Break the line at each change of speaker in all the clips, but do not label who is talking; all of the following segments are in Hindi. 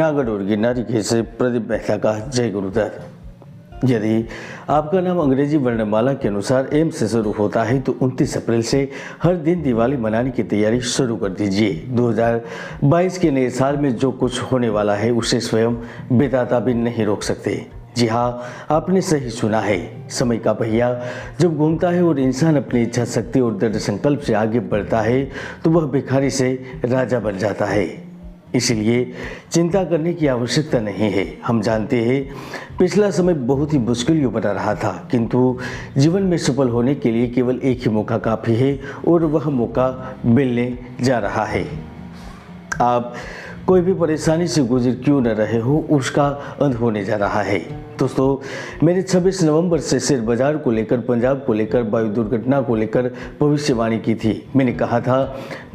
जूनागढ़ और गिरनारी के से प्रदीप मेहता का जय गुरुदत्त। यदि आपका नाम अंग्रेजी वर्णमाला के अनुसार एम से शुरू होता है तो 29 अप्रैल से हर दिन दिवाली मनाने की तैयारी शुरू कर दीजिए। 2022 के नए साल में जो कुछ होने वाला है उसे स्वयं विधाता भी नहीं रोक सकते। जी हाँ, आपने सही सुना है। समय का पहिया जब घूमता है और इंसान अपनी इच्छा शक्ति और दृढ़ संकल्प से आगे बढ़ता है तो वह भिखारी से राजा बन जाता है। इसलिए चिंता करने की आवश्यकता नहीं है। हम जानते हैं पिछला समय बहुत ही मुश्किलों भरा रहा था, किंतु जीवन में सफल होने के लिए केवल एक ही मौका काफ़ी है और वह मौका मिलने जा रहा है। आप कोई भी परेशानी से गुजर क्यों न रहे हो, उसका अंत होने जा रहा है। दोस्तों, मैंने 26 नवंबर से शेयर बाजार को लेकर, पंजाब को लेकर, वायु दुर्घटना को लेकर भविष्यवाणी की थी। मैंने कहा था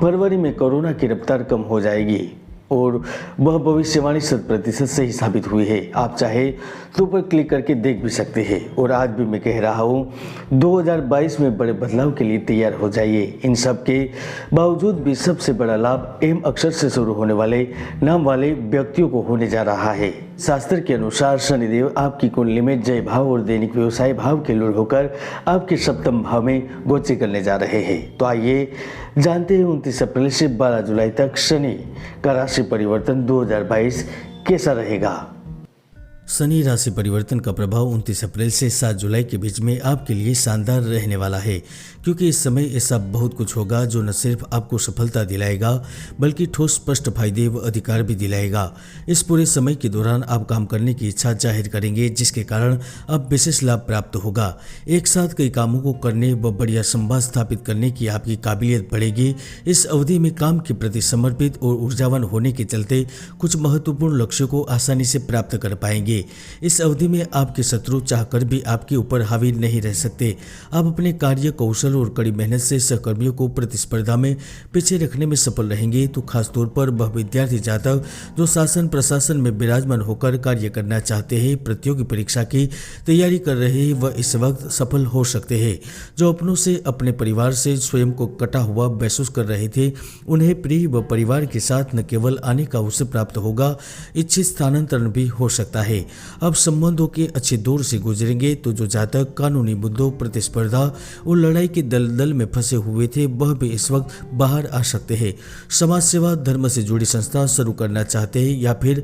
फरवरी में कोरोना की रफ्तार कम हो जाएगी और वह भविष्यवाणी 100% सही साबित हुई है। आप चाहे तो पर क्लिक करके देख भी सकते हैं। और आज भी मैं कह रहा हूँ 2022 में बड़े बदलाव के लिए तैयार हो जाइए। इन सब के बावजूद भी सबसे बड़ा लाभ एम अक्षर से शुरू होने वाले नाम वाले व्यक्तियों को होने जा रहा है। शास्त्र के अनुसार शनिदेव आपकी कुंडली में जय भाव और दैनिक व्यवसाय भाव के लूढ़ होकर आपके सप्तम भाव में गोचर करने जा रहे हैं। तो आइए जानते हैं 29 अप्रैल से 12 जुलाई तक शनि का राशि परिवर्तन 2022 कैसा रहेगा।
शनि राशि परिवर्तन का प्रभाव 29 अप्रैल से 7 जुलाई के बीच में आपके लिए शानदार रहने वाला है, क्योंकि इस समय ऐसा बहुत कुछ होगा जो न सिर्फ आपको सफलता दिलाएगा बल्कि ठोस स्पष्ट फायदे व अधिकार भी दिलाएगा। इस पूरे समय के दौरान आप काम करने की इच्छा जाहिर करेंगे, जिसके कारण आप विशेष लाभ प्राप्त होगा। एक साथ कई कामों को करने व बढ़िया संवाद स्थापित करने की आपकी काबिलियत बढ़ेगी। इस अवधि में काम के प्रति समर्पित और ऊर्जावान होने के चलते कुछ महत्वपूर्ण लक्ष्यों को आसानी से प्राप्त कर पाएंगे। इस अवधि में आपके शत्रु चाहकर भी आपके ऊपर हावी नहीं रह सकते। आप अपने कार्य कौशल और कड़ी मेहनत से सहकर्मियों को प्रतिस्पर्धा में पीछे रखने में सफल रहेंगे। तो खास तौर पर वह विद्यार्थी जातक जो शासन प्रशासन में विराजमान होकर कार्य करना चाहते हैं, प्रतियोगी परीक्षा की तैयारी कर रहे हैं, वह इस वक्त सफल हो सकते हैं। जो अपनों से, अपने परिवार से स्वयं को कटा हुआ महसूस कर रहे थे, उन्हें प्रिय व परिवार के साथ न केवल आने का अवसर प्राप्त होगा, इच्छित स्थानांतरण भी हो सकता है। अब संबंधों के अच्छे दौर से गुजरेंगे। तो जो जातक कानूनी मुद्दों, प्रतिस्पर्धा और लड़ाई के दलदल में फंसे हुए थे, वह भी इस वक्त बाहर आ सकते हैं। समाज सेवा, धर्म से जुड़ी संस्था शुरू करना चाहते हैं या फिर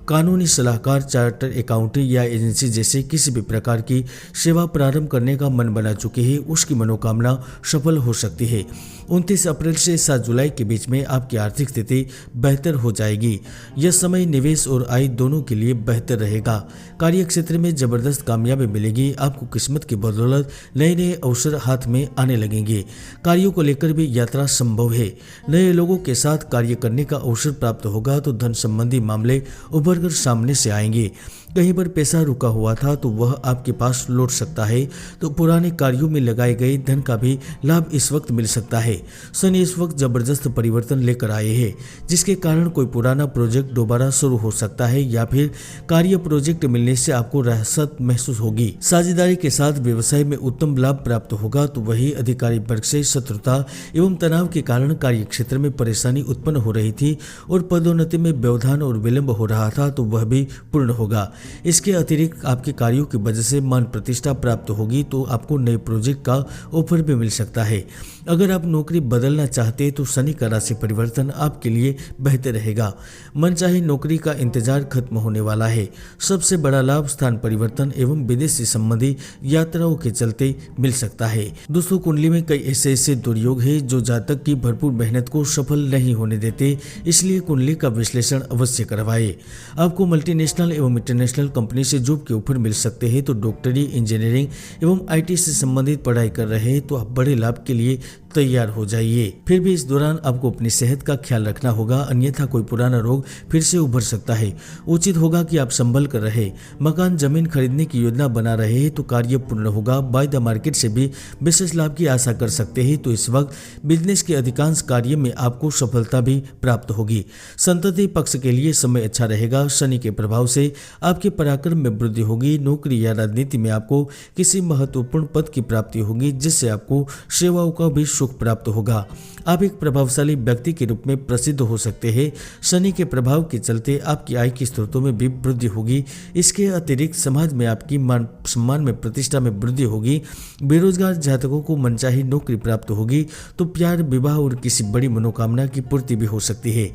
कानूनी सलाहकार, चार्टर अकाउंटेंट या एजेंसी जैसे किसी भी प्रकार की सेवा प्रारंभ करने का मन बना चुके हैं, उसकी मनोकामना सफल हो सकती है। 29 अप्रैल से 7 जुलाई के बीच में आपकी आर्थिक स्थिति बेहतर हो जाएगी। यह समय निवेश और आय दोनों के लिए बेहतर रहेगा। कार्य क्षेत्र में जबरदस्त कामयाबी मिलेगी। आपको किस्मत की बदौलत नए नए अवसर हाथ में आने लगेंगे। कार्यों को लेकर भी यात्रा संभव है। नए लोगों के साथ कार्य करने का अवसर प्राप्त होगा। तो धन संबंधी मामले उभर कर सामने से आएंगे। कहीं पर पैसा रुका हुआ था तो वह आपके पास लौट सकता है। तो पुराने कार्यों में लगाए गए धन का भी लाभ इस वक्त मिल सकता है। शनि इस वक्त जबरदस्त परिवर्तन लेकर आए हैं, जिसके कारण कोई पुराना प्रोजेक्ट दोबारा शुरू हो सकता है या फिर कार्य प्रोजेक्ट मिलने से आपको राहत महसूस होगी। साझेदारी के साथ व्यवसाय में उत्तम लाभ प्राप्त होगा। तो वही अधिकारी वर्ग से शत्रुता एवं तनाव के कारण कार्य क्षेत्र में परेशानी उत्पन्न हो रही थी और पदोन्नति में व्यवधान और विलंब हो रहा था, तो वह भी पूर्ण होगा। इसके अतिरिक्त आपके कार्यों की वजह से मान प्रतिष्ठा प्राप्त होगी। तो आपको नए प्रोजेक्ट का ऑफर भी मिल सकता है। अगर आप नौकरी बदलना चाहते हैं तो शनि का राशि परिवर्तन आपके लिए बेहतर रहेगा। मनचाही नौकरी का इंतजार खत्म होने वाला है। सबसे बड़ा लाभ स्थान परिवर्तन एवं विदेश से संबंधी यात्राओं के चलते मिल सकता है। दोस्तों, कुंडली में कई ऐसे दुर्योग है जो जातक की भरपूर मेहनत को सफल नहीं होने देते, इसलिए कुंडली का विश्लेषण अवश्य करवाए। आपको मल्टीनेशनल एवं इंटरनेशनल कंपनी से जॉब के ऑफर मिल सकते हैं। तो डॉक्टरी, इंजीनियरिंग एवं IT से संबंधित पढ़ाई कर रहे हैं तो आप बड़े लाभ के लिए तैयार हो जाइए। फिर भी इस दौरान आपको अपनी सेहत का ख्याल रखना होगा, अन्यथा कोई पुराना रोग फिर से उभर सकता है। उचित होगा कि आप संभल कर रहे। मकान जमीन खरीदने की योजना बना रहे हैं तो कार्य पूर्ण होगा। बाय द मार्केट से भी विशेष लाभ की आशा कर सकते हैं। तो इस वक्त बिजनेस के अधिकांश कार्य में आपको सफलता भी प्राप्त होगी। संतति पक्ष के लिए समय अच्छा रहेगा। शनि के प्रभाव से आपके पराक्रम में वृद्धि होगी। नौकरी या राजनीति में आपको किसी महत्वपूर्ण पद की प्राप्ति होगी, जिससे आपको सेवाओं का भी सुख प्राप्त होगा। आप एक प्रभावशाली व्यक्ति के रूप में प्रसिद्ध हो सकते हैं। शनि के प्रभाव के चलते आपकी आय के स्रोतों में भी वृद्धि होगी। इसके अतिरिक्त समाज में आपकी मान सम्मान में प्रतिष्ठा में वृद्धि होगी। बेरोजगार जातकों को मनचाही नौकरी प्राप्त होगी तो प्यार, विवाह और किसी बड़ी मनोकामना की पूर्ति भी हो सकती है।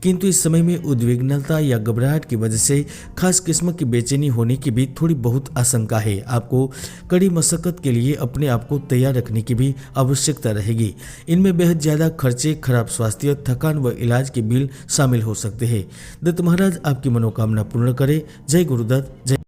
किंतु इस समय में उद्विग्नता या घबराहट की वजह से खास किस्म की बेचैनी होने की भी थोड़ी बहुत आशंका है। आपको कड़ी मशक्कत के लिए अपने आप को तैयार रखने की भी आवश्यकता रहेगी। इनमें बेहद ज्यादा खर्चे, खराब स्वास्थ्य, थकान व इलाज के बिल शामिल हो सकते हैं। दत्त महाराज आपकी मनोकामना पूर्ण करे। जय गुरुदत्त। जय